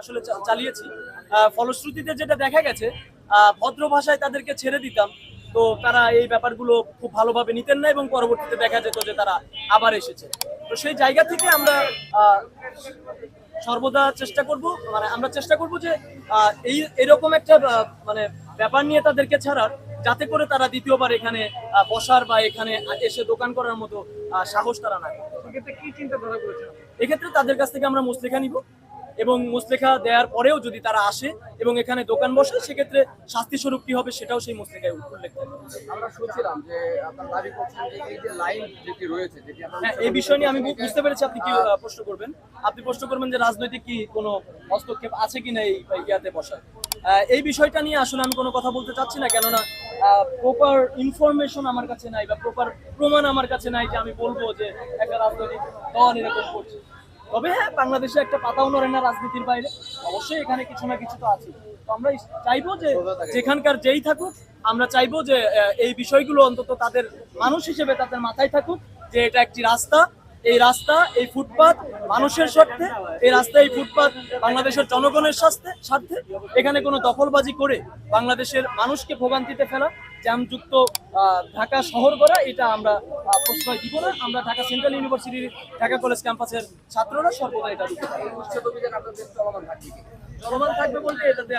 আসলে চালিয়েছি। ফলশ্রুতিতে যেটা দেখা গেছে, ভদ্র ভাষায় তাদেরকে ছেড়ে দিতাম, তো তারা এই ব্যাপারগুলো খুব ভালোভাবে নিতেন না এবং পরবর্তীতে দেখা যেত যে তারা আবার এসেছে। তো সেই জায়গা থেকে আমরা আহ, সর্বদা চেষ্টা করব, মানে আমরা চেষ্টা করব যে এই এরকম একটা মানে ব্যাপার নিয়ে তাদেরকে ছাড়ার, যাতে করে তারা দ্বিতীয়বার এখানে বসার বা এখানে এসে দোকান করার মতো সাহস তারা না করে। সেক্ষেত্রে কি চিন্তাধারা করেছেন? এক্ষেত্রে তাদের কাছ থেকে আমরা মুচলেখা নিব এবং মুচলেখা দেওয়ার পরেও যদি তারা আসে এবং এখানে দোকান বসে, সেক্ষেত্রে শাস্তি স্বরূপ কি হবে সেটাও সেই মুচলেখায় উল্লেখ থাকবে। আমরা শুনছিলাম যে আপনার দাবি করছেন যে এই যে লাইন যেটি রয়েছে যেটি আপনার হ্যাঁ, এই বিষয় নিয়ে আমি বুঝতে পেরেছি আপনি কি প্রশ্ন করবেন। আপনি প্রশ্ন করবেন যে রাজনৈতিক কি কোনো হস্তক্ষেপ আছে কিনা এই ইয়াতে বসার। এই বিষয়টা নিয়ে আসলে আমি কোনো কথা বলতে চাচ্ছি না, কেননা প্রপার ইনফরমেশন আমার কাছে নাই বা প্রপার প্রমাণ আমার কাছে নাই যে আমি বলবো যে একটা রাজনৈতিক দল এরকম করছে। তবে হ্যাঁ, বাংলাদেশে একটা পাতাও নড়ে না রাজনীতির বাইরে, অবশ্যই এখানে কিছু না কিছু তো আছে। তো আমরা চাইবো যে যেখানকার যেই থাকুক, আমরা চাইবো যে এই বিষয়গুলো অন্তত তাদের মানুষ হিসেবে তাদের মাথায় থাকুক যে এটা একটি রাস্তা, এই রাস্তা, এই ফুটপাত মানুষের স্বার্থে, এই রাস্তা, এই ফুটপাত বাংলাদেশের জনগণের স্বার্থে। এখানে কোনো দখলবাজি করে বাংলাদেশের মানুষকে ভোগান্তিতে ফেলা, জ্যামযুক্ত ঢাকা শহর করা, এটা আমরা প্রশ্রয় দিব না। আমরা ঢাকা সেন্ট্রাল ইউনিভার্সিটির ঢাকা কলেজ ক্যাম্পাসের ছাত্ররা সর্বদা এটা দিতে পারি। উচ্ছেদ অভিযান আপনাদের চলমান থাকবে কি? চলমান থাকবে বলতে এটাতে